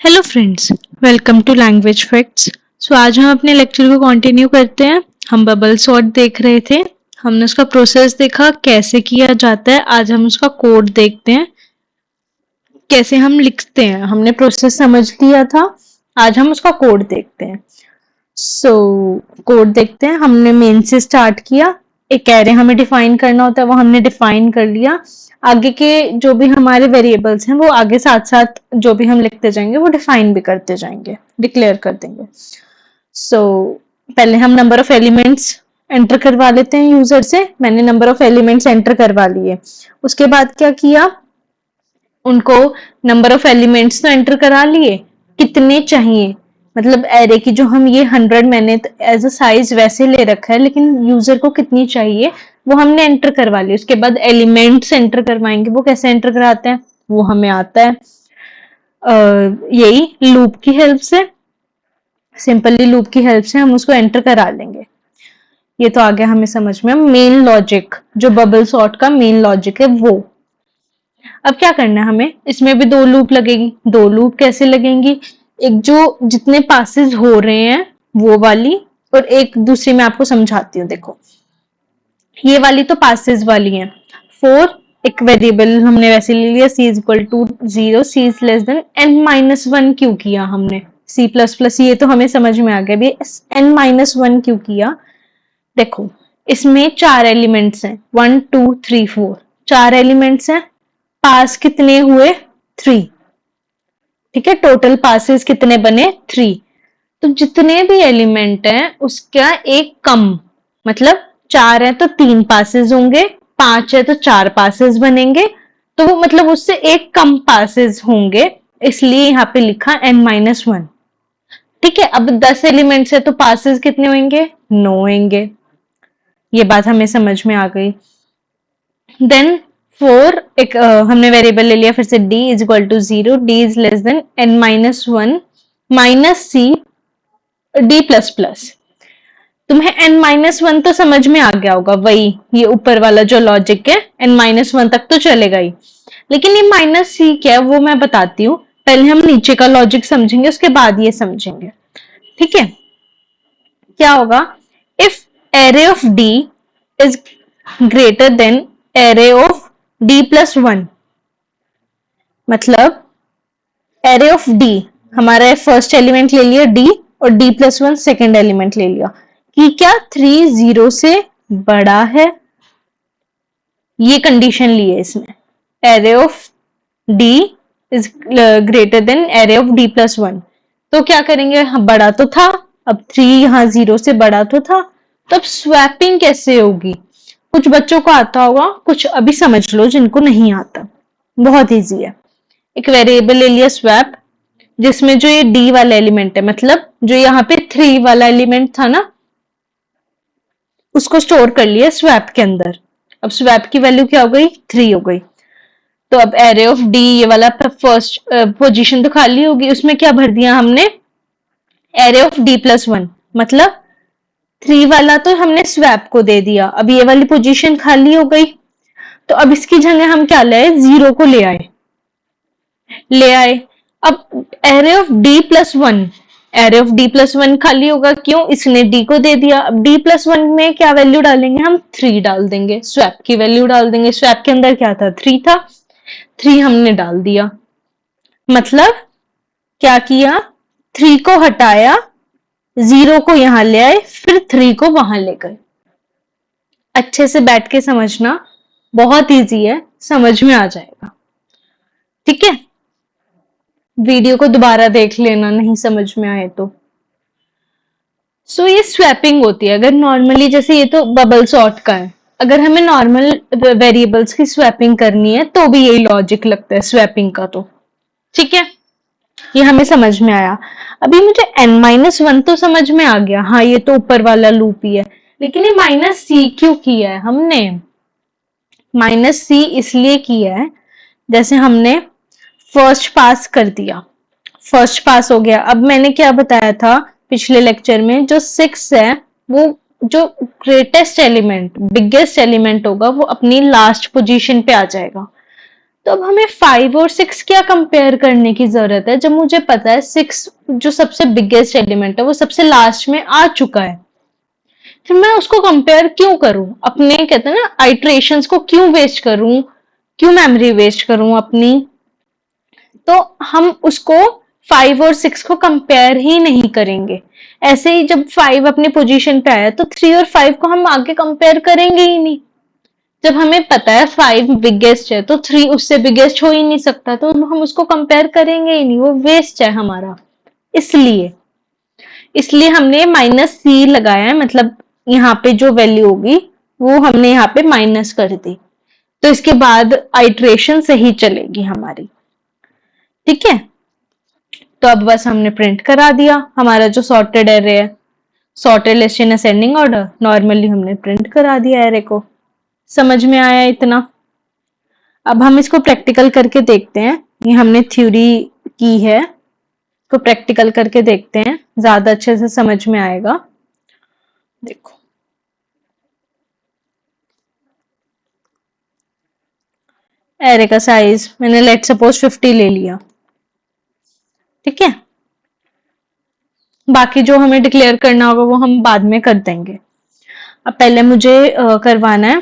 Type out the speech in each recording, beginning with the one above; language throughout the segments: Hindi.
Hello friends, welcome to language facts. आज हम अपने लेक्चर को कंटिन्यू करते हैं। हम बबल सॉर्ट देख रहे थे, हमने उसका प्रोसेस देखा कैसे किया जाता है। आज हम उसका कोड देखते हैं, कैसे हम लिखते हैं। हमने प्रोसेस समझ लिया था, आज हम उसका कोड देखते हैं। कोड देखते हैं। हमने मेन से स्टार्ट किया, एक एरे हमें डिफाइन करना होता है, वो हमने डिफाइन कर लिया। आगे के जो भी हमारे वेरिएबल्स हैं वो आगे साथ साथ जो भी हम लिखते जाएंगे वो डिफाइन भी करते जाएंगे, डिक्लेयर कर देंगे। पहले हम नंबर ऑफ एलिमेंट्स एंटर करवा लेते हैं यूजर से। मैंने नंबर ऑफ एलिमेंट्स एंटर करवा लिए। उसके बाद क्या किया, उनको नंबर ऑफ एलिमेंट्स तो एंटर करा लिए, कितने चाहिए, मतलब एरे की जो हम ये 100 मैंने एज अ साइज वैसे ले रखा है, लेकिन यूजर को कितनी चाहिए वो हमने एंटर करवा ली। उसके बाद एलिमेंट्स एंटर करवाएंगे। वो कैसे एंटर कराते हैं वो हमें आता है, यही लूप की हेल्प से, सिंपली लूप की हेल्प से हम उसको एंटर करा लेंगे। ये तो आ गया हमें समझ में। मेन लॉजिक, जो बबल सॉर्ट का मेन लॉजिक है वो। अब क्या करना है हमें, इसमें भी दो लूप लगेगी। दो लूप कैसे लगेंगी, एक जो जितने पासेस हो रहे हैं वो वाली, और एक दूसरी मैं आपको समझाती हूँ। देखो ये वाली तो पासेस वाली है। फोर एक वेरिएबल हमने वैसे ले लिया, c is equal to 0, c is less than n-1 क्यों किया हमने, c प्लस प्लस, ये तो हमें समझ में आ गया। भी n-1 क्यों किया, देखो इसमें 4 एलिमेंट्स हैं, 1 2 3 4, 4 एलिमेंट्स हैं। पास कितने हुए, 3। ठीक है, टोटल पासेस कितने बने, 3। तो जितने भी एलिमेंट हैं उसका एक कम, मतलब 4 है तो 3 पासेस होंगे, 5 है तो 4 पासेस बनेंगे, तो वो मतलब उससे एक कम पासेस होंगे, इसलिए यहाँ पे लिखा n-1। ठीक है, अब 10 एलिमेंट्स है तो पासेस कितने होंगे, 9 होंगे। ये बात हमें समझ में आ गई। देन 4 एक हमने वेरिएबल ले लिया फिर से, d is equal to 0, d is less than n-1 minus c d plus plus. तुम्हें n-1 तो समझ में आ गया होगा, वही ये ऊपर वाला जो लॉजिक है, n-1 तक तो चलेगा ही। लेकिन ये माइनस c क्या है वो मैं बताती हूँ। पहले हम नीचे का लॉजिक समझेंगे, उसके बाद ये समझेंगे। ठीक है, क्या होगा, if array of d is greater than array of d plus 1, मतलब एरे ऑफ d, हमारा फर्स्ट एलिमेंट ले लिया d, और d प्लस 1 सेकेंड एलिमेंट ले लिया, कि क्या 3 0 से बड़ा है, ये कंडीशन ली है इसमें। Array of d is greater than array of d plus 1, तो क्या करेंगे, हाँ, बड़ा तो था, अब 3 यहाँ 0 से बड़ा तो था, तो अब स्वैपिंग कैसे होगी। कुछ बच्चों को आता होगा, कुछ अभी समझ लो जिनको नहीं आता, बहुत इजी है। एक वेरिएबल ले लिया स्वैप, जिसमें जो ये d वाला एलिमेंट है, मतलब जो यहाँ पे 3 वाला एलिमेंट था ना, उसको स्टोर कर लिया स्वैप के अंदर। अब स्वैप की वैल्यू क्या हो गई, 3 हो गई। तो अब एरे ऑफ d, ये वाला फर्स्ट पोजीशन तो खाली होगी, उसमें क्या भर दिया हमने, एरे ऑफ d प्लस 1, मतलब 3 वाला तो हमने स्वैप को दे दिया। अब ये वाली पोजीशन खाली हो गई, तो अब इसकी जगह हम क्या लाए, 0 को ले आए। अब array of d plus 1, array of d plus 1 खाली होगा, क्यों, इसने d को दे दिया। अब d प्लस 1 में क्या वैल्यू डालेंगे, हम 3 डाल देंगे, स्वैप की वैल्यू डाल देंगे। स्वैप के अंदर क्या था, 3 था, 3 हमने डाल दिया। मतलब क्या किया, 3 को हटाया, 0 को यहां ले आए, फिर 3 को वहां ले गए। अच्छे से बैठ के समझना, बहुत इजी है, समझ में आ जाएगा। ठीक है, वीडियो को दोबारा देख लेना नहीं समझ में आए तो। ये स्वैपिंग होती है। अगर नॉर्मली, जैसे ये तो बबल सॉर्ट का है, अगर हमें नॉर्मल वेरिएबल्स की स्वैपिंग करनी है तो भी यही लॉजिक लगता है स्वैपिंग का। तो ठीक है, ये हमें समझ में आया। अभी मुझे n-1 तो समझ में आ गया, हाँ ये तो ऊपर वाला लूप ही है, लेकिन ये माइनस c क्यों किया है हमने, माइनस c इसलिए किया है, जैसे हमने फर्स्ट पास कर दिया, फर्स्ट पास हो गया। अब मैंने क्या बताया था पिछले लेक्चर में, जो 6 है वो जो ग्रेटेस्ट एलिमेंट, बिगेस्ट एलिमेंट होगा, वो अपनी लास्ट पोजीशन पे आ जाएगा। तो अब हमें 5 और 6 क्या कंपेयर करने की जरूरत है, जब मुझे पता है 6 जो सबसे बिगेस्ट एलिमेंट है वो सबसे लास्ट में आ चुका है। फिर मैं उसको कंपेयर क्यों करूं, अपने कहते हैं ना आइट्रेशंस को क्यों वेस्ट करूं, क्यों मेमोरी वेस्ट करूं अपनी। तो हम उसको 5 और 6 को कंपेयर ही नहीं करेंगे। ऐसे ही जब 5 अपनी पोजीशन पे आया तो 3 और 5 को हम आगे कंपेयर करेंगे ही नहीं। जब हमें पता है 5 बिगेस्ट है तो 3 उससे बिगेस्ट हो ही नहीं सकता, तो हम उसको कंपेयर करेंगे ही नहीं, वो वेस्ट है हमारा। इसलिए इसलिए हमने माइनस सी लगाया है, मतलब यहाँ पे जो वैल्यू होगी वो हमने यहाँ पे माइनस कर दी, तो इसके बाद आइट्रेशन सही चलेगी हमारी। ठीक है, तो अब बस हमने प्रिंट करा दिया हमारा जो सॉर्टेड एरे है, sorted list in ascending order, normally हमने प्रिंट करा दिया एरे को। समझ में आया इतना? अब हम इसको प्रैक्टिकल करके देखते हैं। ये हमने थ्योरी की है, को प्रैक्टिकल करके देखते हैं, ज्यादा अच्छे से समझ में आएगा। देखो, एरे का साइज मैंने लेट सपोज 50 ले लिया। ठीक है, बाकी जो हमें डिक्लेयर करना होगा वो हम बाद में कर देंगे। अब पहले मुझे करवाना है,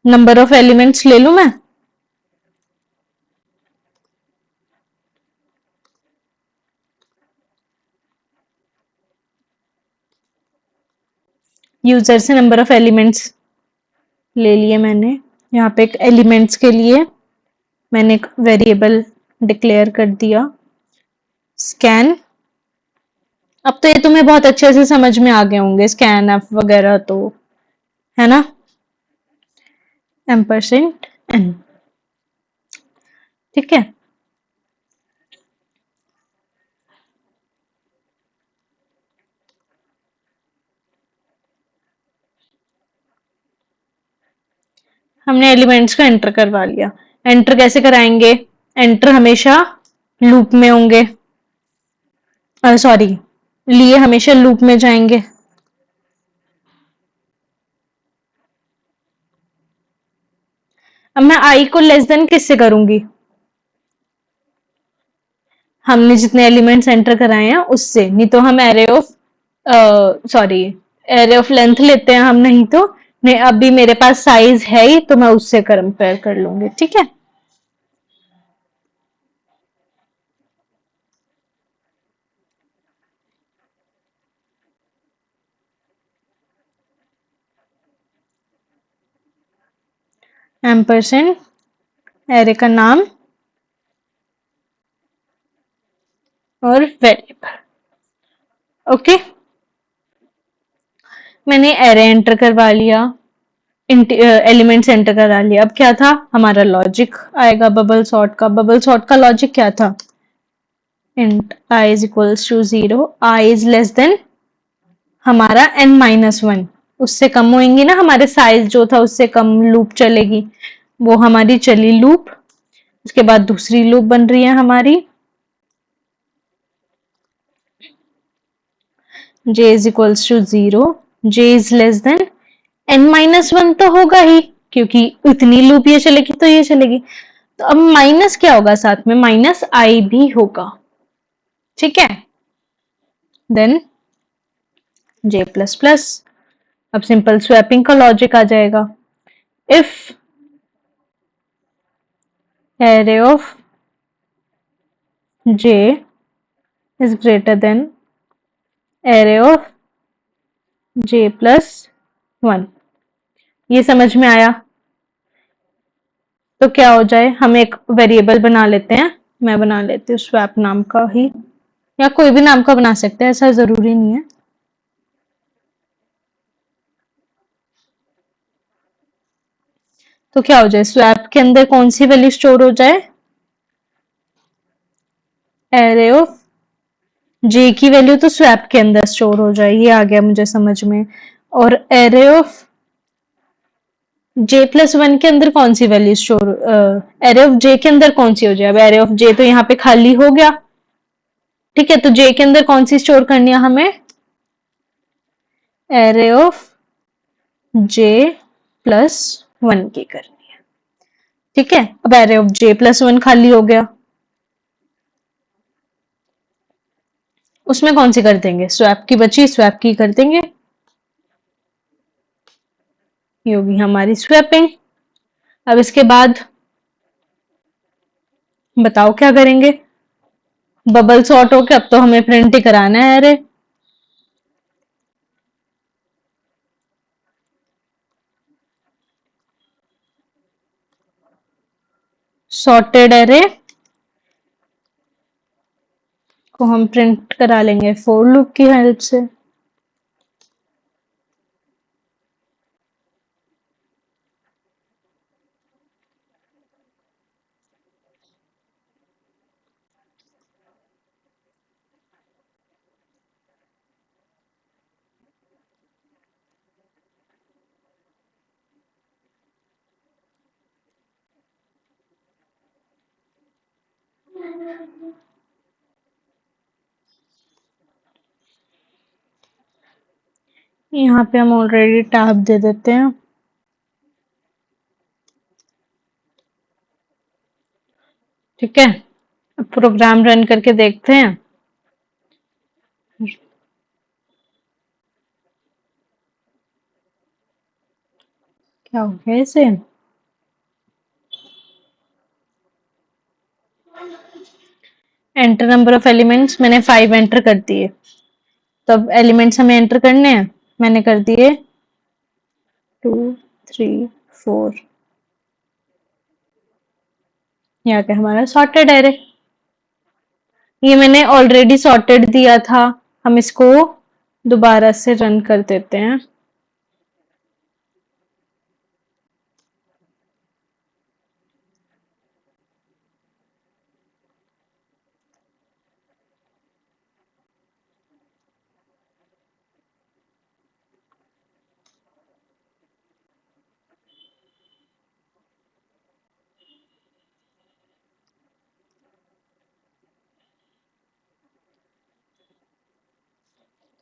नंबर ऑफ एलिमेंट्स ले लूं मैं। यूजर से नंबर ऑफ एलिमेंट्स ले लिए मैंने। यहाँ पे एक एलिमेंट्स के लिए मैंने एक वेरिएबल डिक्लेयर कर दिया, स्कैन। अब तो ये तुम्हें बहुत अच्छे से समझ में आ गए होंगे, स्कैन एफ वगैरह, तो है ना। एम्परसेंट एन, ठीक है। हमने एलिमेंट्स को एंटर करवा लिया। एंटर कैसे कराएंगे? एंटर हमेशा लूप में होंगे, सॉरी, लिए हमेशा लूप में जाएंगे। अब मैं आई को लेस देन किससे करूंगी? हमने जितने एलिमेंट्स एंटर कराए हैं उससे, नहीं तो हम array of sorry array of length लेते हैं हम, नहीं तो नहीं, अभी मेरे पास साइज है ही तो मैं उससे कंपेयर कर लूंगी। ठीक है, एम्परसेंड एरे का नाम और वेरिएबल। ओके, मैंने एरे एंटर करवा लिया, एलिमेंट्स एंटर करा लिया। अब क्या था हमारा लॉजिक आएगा बबल सॉर्ट का। बबल सॉर्ट का लॉजिक क्या था? Int i is equals to 0, i is less than हमारा n-1, उससे कम होंगी ना, हमारे साइज जो था उससे कम लूप चलेगी, वो हमारी चली लूप। उसके बाद दूसरी लूप बन रही है हमारी, j is equals to 0, j is less than n-1 तो होगा ही, क्योंकि इतनी लूप ये चलेगी तो ये चलेगी। तो अब माइनस क्या होगा साथ में? माइनस आई भी होगा। ठीक है, देन j प्लस प्लस। अब सिंपल स्वैपिंग का लॉजिक आ जाएगा। If array of j is greater than array of j plus 1, ये समझ में आया? तो क्या हो जाए, हम एक वेरिएबल बना लेते हैं, मैं बना लेती हूँ स्वैप नाम का ही, या कोई भी नाम का बना सकते हैं, ऐसा जरूरी नहीं है। तो क्या हो जाए, स्वैप के अंदर कौन सी वैल्यू स्टोर हो जाए? एरे ऑफ जे की वैल्यू तो स्वैप के अंदर स्टोर हो जाए, ये आ गया मुझे समझ में। और एरे ऑफ जे प्लस 1 के अंदर कौन सी वैल्यू स्टोर, एरे ऑफ जे के अंदर कौन सी हो जाए? अब एरे ऑफ जे तो यहाँ पे खाली हो गया। ठीक है, तो जे के अंदर कौन सी स्टोर करनी है हमें? एरे ऑफ जे प्लस 1 की करनी है। ठीक है, अब एरे ऑफ j+1 खाली हो गया, उसमें कौन सी कर देंगे, स्वैप की बची, स्वैप की कर देंगे, ये होगी हमारी स्वैपिंग। अब इसके बाद बताओ क्या करेंगे, बबल सॉर्ट हो के अब तो हमें प्रिंट ही कराना है एरे। सॉर्टेड एरे को हम प्रिंट करा लेंगे फॉर लूप की हेल्प से। यहाँ पे हम ऑलरेडी टैब दे देते हैं, ठीक है। अब प्रोग्राम रन करके देखते हैं, क्या हो गया इसे। एंटर नंबर ऑफ एलिमेंट्स मैंने 5 एंटर कर दिए, तब एलिमेंट्स हमें एंटर करने हैं, मैंने कर दिए 2 3 4, यहाँ पे हमारा सॉर्टेड एरे, ये मैंने ऑलरेडी सॉर्टेड दिया था, हम इसको दोबारा से रन कर देते हैं।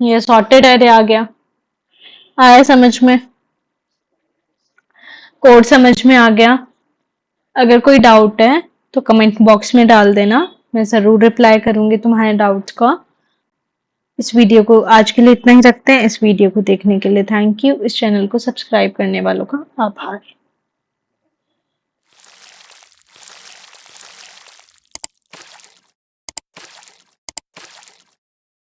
ये सॉर्टेड एरे आ गया, आया समझ में, कोड समझ में आ गया। अगर कोई डाउट है तो कमेंट बॉक्स में डाल देना, मैं जरूर रिप्लाई करूंगी तुम्हारे डाउट्स का। इस वीडियो को आज के लिए इतना ही रखते हैं। इस वीडियो को देखने के लिए थैंक यू। इस चैनल को सब्सक्राइब करने वालों का आभार।